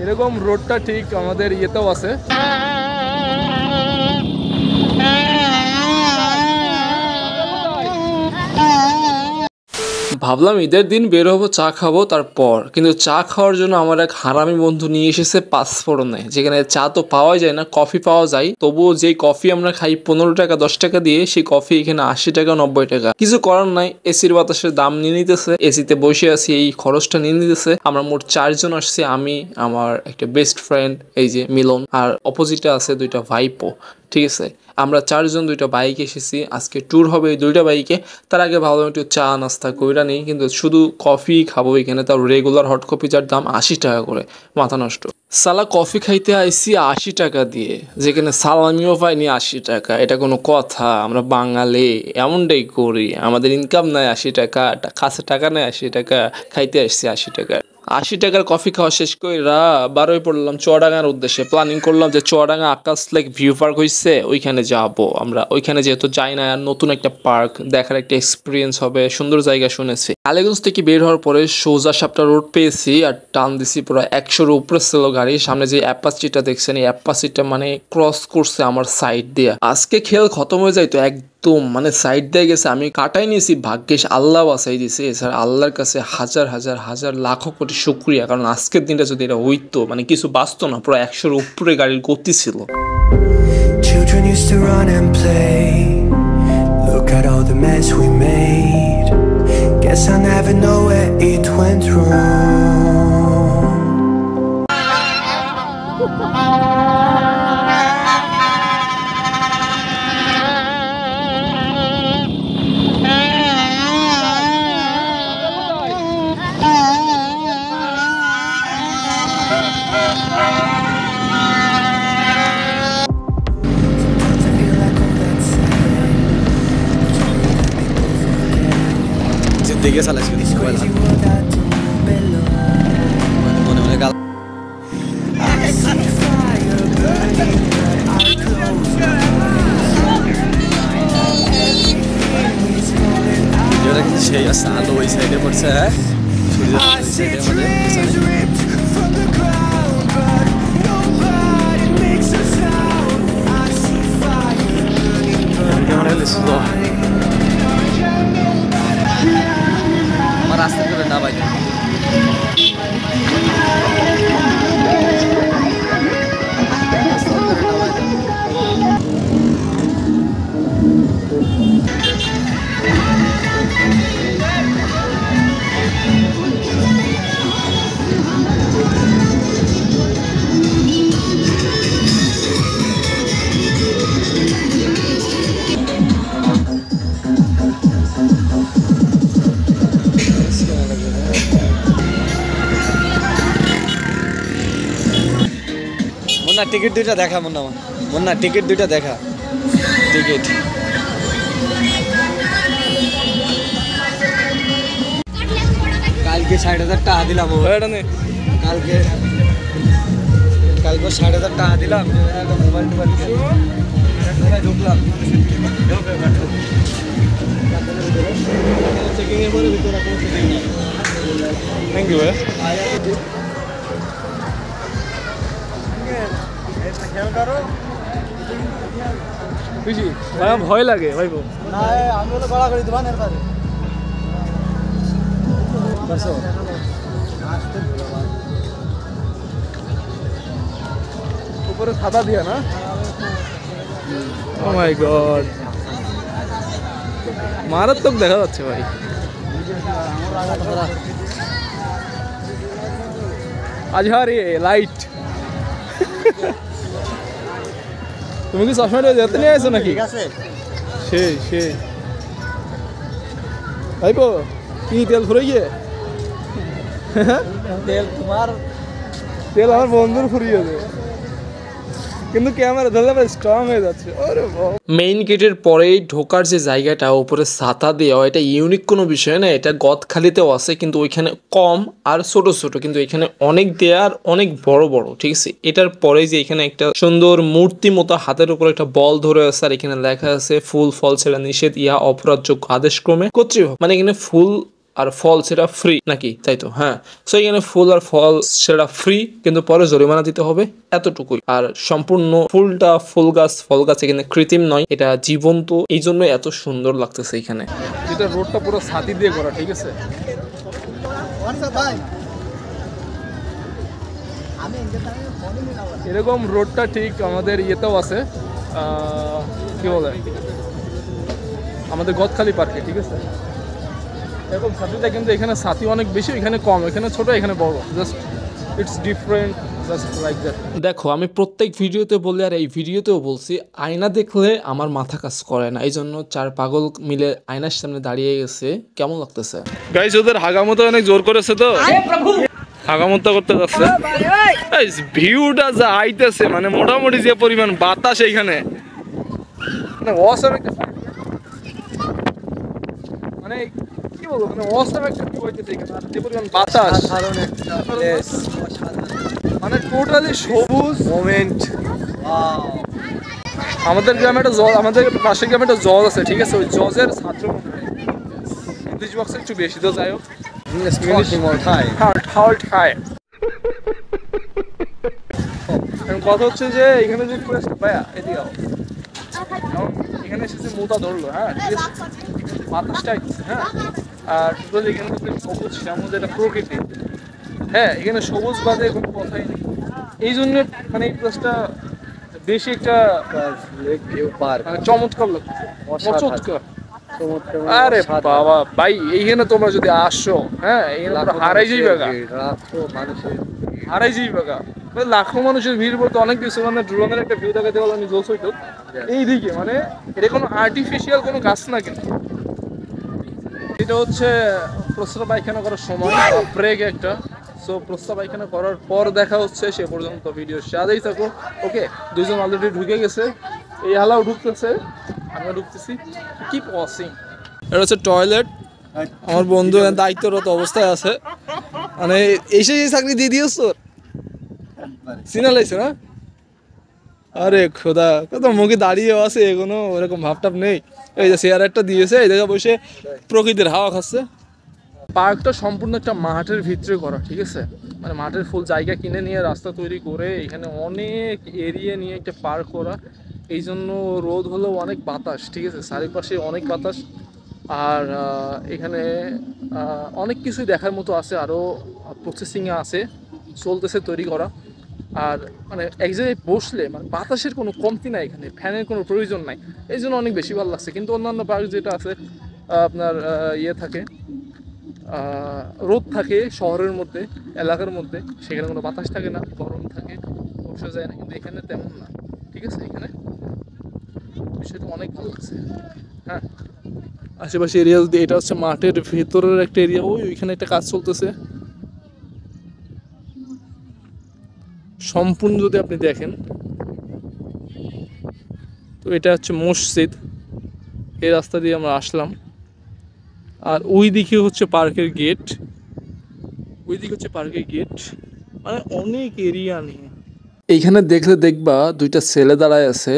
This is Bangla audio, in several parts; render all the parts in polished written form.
এরকম রোডটা ঠিক আমাদের ইয়েতেও আছে। ভাবলাম ঈদের দিন বের হবো, চা খাবো, তারপর কিন্তু চা খাওয়ার জন্য আমার এক হারামি বন্ধু নিয়ে এসেছে পাঁচফোড়নে, যেখানে চা তো পাওয়া যায় না, কফি পাওয়া যায়। তবুও যেই কফি আমরা খাই 15 টাকা 10 টাকা দিয়ে, সেই কফি এখানে 80 টাকা 90 টাকা। কিছু করার নাই, এসির বাতাসের দাম নিয়ে নিতেছে, এসিতে বসে আছি, এই খরচটা নিয়ে নিতেছে। আমরা মোট 4 জন আসছি, আমি, আমার একটা বেস্ট ফ্রেন্ড এই যে মিলন, আর অপোজিটে আছে 2টা ভাইপো। ঠিক আছে, আমরা 4 জন 2টা বাইকে এসেছি, আজকে ট্যুর হবে এই 2টা বাইকে। তার আগে ভাবলাম একটু চা নাস্তা কইরা নেই, কিন্তু শুধু কফি খাবো এখানে, তার রেগুলার হট কফি যার দাম 80 টাকা করে, মাথা নষ্ট। সালা কফি খাইতে আইসি 80 টাকা দিয়ে, যেখানে সালামিও পাইনি 80 টাকা। এটা কোনো কথা? আমরা বাঙালি এমনটাই করি, আমাদের ইনকাম নাই 80 টাকা, কাছে টাকা নেই 80 টাকা, খাইতে আসছি 80 টাকা। 80 টাকার কফি খাওয়া শেষ কইরা বারোই পড়লাম চুয়াডাঙ্গার উদ্দেশ্যে। প্ল্যানিং করলাম যে চুয়াডাঙ্গা আকাশ লেক ভিউ পার্ক হইছে, ওইখানে যাব আমরা। ওইখানে যেহেতু যাই না, আর নতুন একটা পার্ক দেখার একটা এক্সপিরিয়েন্স হবে, সুন্দর জায়গা শুনেছি। কালীগঞ্জ থেকে বের হওয়ার পরে সোজা সাপটা রোড পেয়েছি, আর টান দিছি পুরো 100-এর উপরে ছিল গাড়ি। সামনে যে অ্যাপাচিটা দেখছেন, এই অ্যাপাচিটা মানে ক্রস করছে আমার সাইড দিয়ে। আজকে খেল খতম হয়ে যায় তো একদম, মানে সাইড দিয়ে গেছে, আমি কাটাই নিয়েছি, ভাগ্যেশ আল্লাহ বাঁচাই দিছে। এছাড়া আল্লাহর কাছে হাজার হাজার হাজার লাখো কোটি শুকরিয়া, কারণ আজকের দিনটা যদি এটা হইতো, মানে কিছু বাঁচতো না, পুরো 100-এর উপরে গাড়ির গতি ছিল। Children used to run and play. Look at all the mess we made. Guess I never know where it went wrong. দেখে চালাইছি মনে মনে গাল ভিডিওটা কিন্তু সেই আছে, আলো ওই সাইডে পড়ছে, আমার রাস্তা করে না ভাই। মুন্না টিকিট 2টা দেখা, মুন্না টিকিট 2টা দেখা, টিকিট কালকে 60,000 টাকা দিলাম, কালকে 60,000 টাকা দিলাম, মোবাইল টোবাইল ঢুকলাম চেকিং এর পরে ভিতরে কোনো চেকিং নেই। থ্যাংক ইউ ভাই। ভয় লাগে ভাই, আমি হলো গড়া করে দেবান এর পারে উপরে সাদা দিয়া না। ও মাই গড, মারাত্মক দেখা যাচ্ছে ভাই। আজহারি লাইট। তুমি কি চশমাটা যেতে নিয়ে আসো নাকি? সেই ভাইপো কি তেল ফুরে গিয়ে? তেল আমার বন্ধুর ফুরিয়েছে, কিন্তু ক্যামেরা ধরলে স্ট্রং হয়ে যাচ্ছে। মেইন গেটের পরেই ঢোকার যে জায়গাটা, উপরে ছাতা দেওয়া, এটা ইউনিক কোনো বিষয় না। এটা গদখালিতেও আছে, কিন্তু ওইখানে কম আর ছোট ছোট, কিন্তু এখানে অনেক দেয়া আর অনেক বড় বড়। ঠিক আছে, এটার পরে যে এখানে একটা সুন্দর মূর্তি মতো হাতের উপর একটা বল ধরে আছে, আর এখানে লেখা আছে ফুল ফল ছেড়া নিষেধ, ইহা অপরাধযোগ্য আদেশক্রমে কর্তৃপক্ষ। মানে এখানে ফুল আর ফল সেটা ফ্রি নাকি, তাই তো? হ্যাঁ। সো এখানে ফুল আর ফল সেটা ফ্রি, কিন্তু পরে জরিমানা দিতে হবে, এতটুকুই। আর সম্পূর্ণ ফুলটা ফুল গাছ এখানে কৃত্রিম নয়, এটা জীবন্ত, এই জন্য এত সুন্দর লাগতেছে এখানে। এটা রোডটা পুরো ছাতি দিয়ে করা, ঠিক আছে? এরকম রোডটা ঠিক আমাদের ইয়েতেও আছে, কি বলে, আমাদের গদখালি পার্কে, ঠিক আছে? এরকম ছাতিটা, কিন্তু এখানে ছাতি অনেক বেশি, এখানে কম, এখানে ছোট, এখানে বড়, just it's different, just like that. দেখো, আমি প্রত্যেক ভিডিওতে বলি আর এই ভিডিওতেও বলছি, আয়না দেখলে আমার মাথা কাজ করে না, এই জন্য 4 পাগল মিলে আয়নার সামনে দাঁড়িয়ে গেছে। কেমন লাগতেছে গাইস? ওদের হাগামতো অনেক জোর করেছে তো, হাগামতো করতে যাচ্ছে। ভিউটা যা আইতেছে, মানে মোটামুটি যে পরিমাণ বাতাস এইখানে, মানে অসম একটা, মানে কি বলবো, মানে অসম একটা ভিউ হইতেছে এখানে, আর যে পরিমাণ বাতাস, মানে টোটালি সবুজ মোমেন্ট। আমাদের গ্রামে একটা জজ, আমাদের পাশের গ্রামে একটা জজ আছে, ঠিক আছে? ওই জজের ছাত্র মনে হয়, ইংলিশ বক্স একটু বেশি তো, যাই হোক। কথা হচ্ছে যে এখানে যে ভাইয়া এদিকে এখানে এসেছে মোটা ধরলো, হ্যাঁ, ঠিক আছে? বাতাসটা আইতেছে, হ্যাঁ, আর টোটালি এখানে সবুজ শ্যামল যেটা প্রকৃতি, হ্যাঁ, এখানে সবুজ বাদে কোনো কথাই নেই। এই জন্য মানে এই প্লেসটা বেশি একটা মানে চমৎকার লাগছে, চমৎকার। আরে বাবা ভাই, এইখানে তোমরা যদি আসো, হ্যাঁ, এখানে হারাই যাইবা, লাখো মানুষের ভিড় বলতে অনেক কিছু, মানে ড্রোনের একটা ভিউ দেখাতে গেলে আমি জোশ হইতো। এইদিকে মানে এটা কোনো আর্টিফিশিয়াল কোনো গাছ না, কিন্তু এটা হচ্ছে প্রস্রাব পায়খানা করার সময় ব্রেক একটা। সো প্রস্রাব পায়খানা করার পর দেখা হচ্ছে, সে পর্যন্ত ভিডিও সাথেই থাকো। ওকে, দুইজন অলরেডি ঢুকে গেছে, এই হালাও ঢুকতেছে, আমরা ঢুকতেছি। কি পসিং, এটা হচ্ছে টয়লেট। আমার বন্ধু দায়িত্বরত অবস্থায় আছে, মানে এসে চাকরি দিয়ে দিয়েছ তোর, চিনা লাগছে না? আরে খোদা, কত মুখে দাঁড়িয়ে আছে, এখনো ওরকম ভাবটাপ নেই। এই যে চেয়ার একটা দিয়েছে, এই জায়গায় বসে প্রকৃতির হাওয়া খাচ্ছে। পার্কটা সম্পূর্ণ একটা মাঠের ভিতরে করা, ঠিক আছে? মানে মাঠের ফুল জায়গা কিনে নিয়ে রাস্তা তৈরি করে এখানে অনেক এরিয়া নিয়ে একটা পার্ক করা, এই জন্য রোদ হলেও অনেক বাতাস, ঠিক আছে? চারিপাশে অনেক বাতাস। আর এখানে অনেক কিছুই দেখার মতো আছে, আরও প্রসেসিংয়ে আছে, চলতেছে তৈরি করা। আর মানে এক জায়গায় বসলে মানে বাতাসের কোনো কমতি নাই, এখানে ফ্যানের কোনো প্রয়োজন নাই, এই জন্য অনেক বেশি ভালো লাগছে। কিন্তু অন্যান্য পার্ক যেটা আছে আপনার ইয়ে থাকে, রোদ থাকে শহরের মধ্যে, এলাকার মধ্যে, সেখানে কোনো বাতাস থাকে না, গরম থাকে, বসা যায় না। কিন্তু এখানে তেমন না, ঠিক আছে? এখানে বিষয়টা অনেক ভালো লাগছে। হ্যাঁ, আশেপাশে এরিয়া যদি, এটা হচ্ছে মাঠের ভেতরের একটা এরিয়া, ওইখানে একটা কাজ চলতেছে সম্পূর্ণ, যদি আপনি দেখেন তো এটা হচ্ছে মসজিদ। এই রাস্তা দিয়ে আমরা আসলাম, আর ওই দিকে হচ্ছে পার্কের গেট, মানে অনেক এরিয়া নিয়ে। এইখানে দেখলে দেখবা দুইটা ছেলে দাঁড়ায় আছে,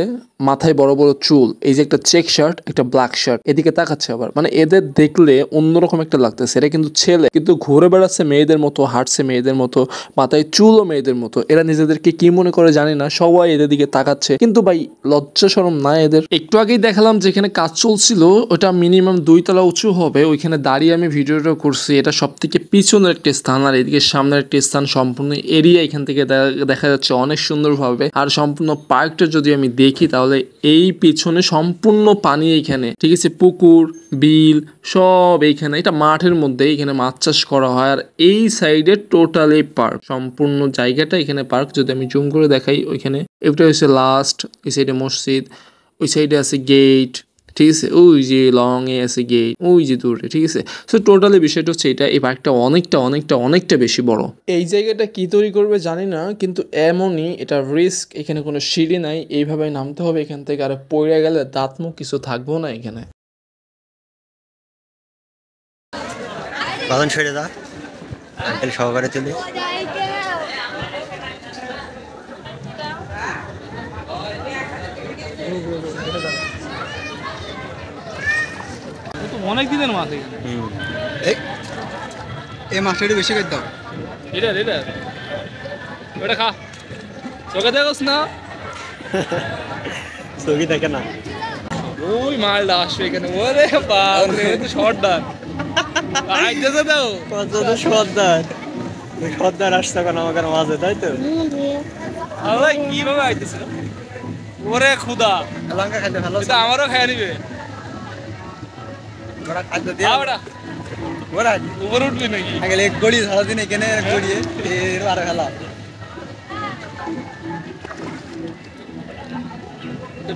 মাথায় বড় বড় চুল, এই যে একটা চেক শার্ট, একটা ব্ল্যাক শার্ট, এদিকে তাকাচ্ছে আবার, মানে এদের দেখলে অন্যরকম একটা লাগতেছে। এরা কিন্তু ছেলে, কিন্তু ঘুরে বেড়াচ্ছে মেয়েদের মতো, হাঁটছে মেয়েদের মতো, মাথায় চুলও মেয়েদের মতো। এরা নিজেদেরকে কি মনে করে জানি না, সবাই এদের দিকে তাকাচ্ছে, কিন্তু ভাই লজ্জা শরম নাই এদের? একটু আগেই দেখালাম যেখানে কাজ চলছিল, ওটা মিনিমাম 2 তলা উঁচু হবে, ওইখানে দাঁড়িয়ে আমি ভিডিওটা করছি। এটা সব থেকে পিছনের একটা স্থান, আর এদিকে সামনের একটা স্থান। সম্পূর্ণ এরিয়া এখান থেকে দেখা যাচ্ছে অনেক সুন্দরভাবে। আর সম্পূর্ণ পার্কটা যদি আমি দেখি, তাহলে এই পিছনে সম্পূর্ণ পানি এইখানে, ঠিক আছে? পুকুর, বিল সব এইখানে, এটা মাঠের মধ্যে, এখানে মাছ চাষ করা হয়। আর এই সাইডে টোটালি পার্ক, সম্পূর্ণ জায়গাটা এখানে পার্ক। যদি আমি জুম করে দেখাই, ওইখানে এটা হচ্ছে লাস্ট, এই সাইডে মসজিদ, ওই সাইডে আছে গেট, ঠিক আছে? ওই যে লং এ আছে গেট, ওই যে দূরে, ঠিক আছে? সো টোটালি বিষয়টা হচ্ছে এটা, এই পার্কটা অনেকটা বেশি বড়। এই জায়গাটা কি তৈরি করবে জানি না, কিন্তু এমনই, এটা রিস্ক, এখানে কোনো সিঁড়ি নাই, এইভাবে নামতে হবে এখান থেকে, আর পড়ে গেলে দাঁত মুখ কিছু থাকবো না এখানে। বাগান ছেড়ে দা, আঙ্কেল সহকারে চলে। অনেক দিনের মাছ, এই মাছটা একটু বেশি করে দাও। এটা ওটা খা চোখে দেখোস না চোখই দেখে না। ওই মালটা আসবে এখানে ওরে বাপ রে তো সর্দার আইতেছে দাও কত সর্দার সর্দার আসছে কেন আমাকে মাঝে, তাই তো? আল্লাহ কিভাবে আইতেছে ওরে খুদা লঙ্কা খাইতে ভালো। এটা আমারও খেয়ে নিবে ওরা খাদ্য দিয়ে ওটা ওরা উপরে উঠবি নাকি আগে এক গড়ি সারাদিন এখানে গড়িয়ে আর খেলা।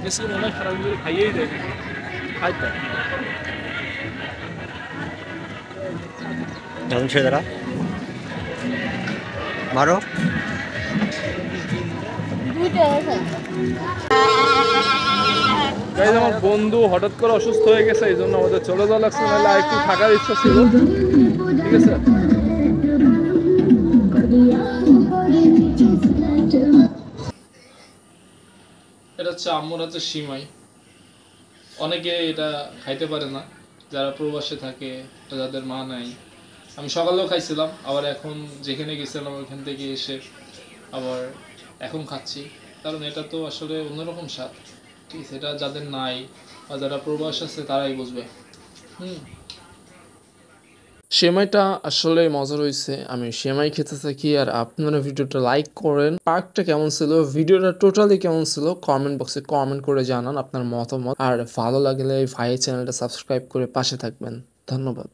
বিস্কুট অনেক খারাপ করে খাইয়েই দেয় খাইতে ধ্বংস দ্বারা মারো। গাইস আমার বন্ধু হঠাৎ করে অসুস্থ হয়ে গেছে, এই জন্য আমাদের চলে যাওয়া লাগছে, নাহলে আর একটু থাকার ইচ্ছা ছিল। ঠিক আছে এটা হচ্ছে আম্মুর হাতে সিমাই। অনেকে এটা খাইতে পারে না যারা প্রবাসে থাকে, যাদের মা নাই। আমি সকালেও খাইছিলাম, আবার এখন যেখানে গেছিলাম ওইখান থেকে এসে আবার এখন খাচ্ছি, কারণ এটা তো আসলে অন্যরকম স্বাদ। ঠিক আছে, এটা যাদের নাই বা যারা প্রবাস আছে তারাই বুঝবে। সেমাইটা আসলে মজা রয়েছে, আমি সেমাই খেতে থাকি আর আপনারা ভিডিওটা লাইক করেন। পার্কটা কেমন ছিল, ভিডিওটা টোটালি কেমন ছিল কমেন্ট বক্সে কমেন্ট করে জানান আপনার মতামত। আর ভালো লাগলে ভাইয়ের চ্যানেলটা সাবস্ক্রাইব করে পাশে থাকবেন। ধন্যবাদ।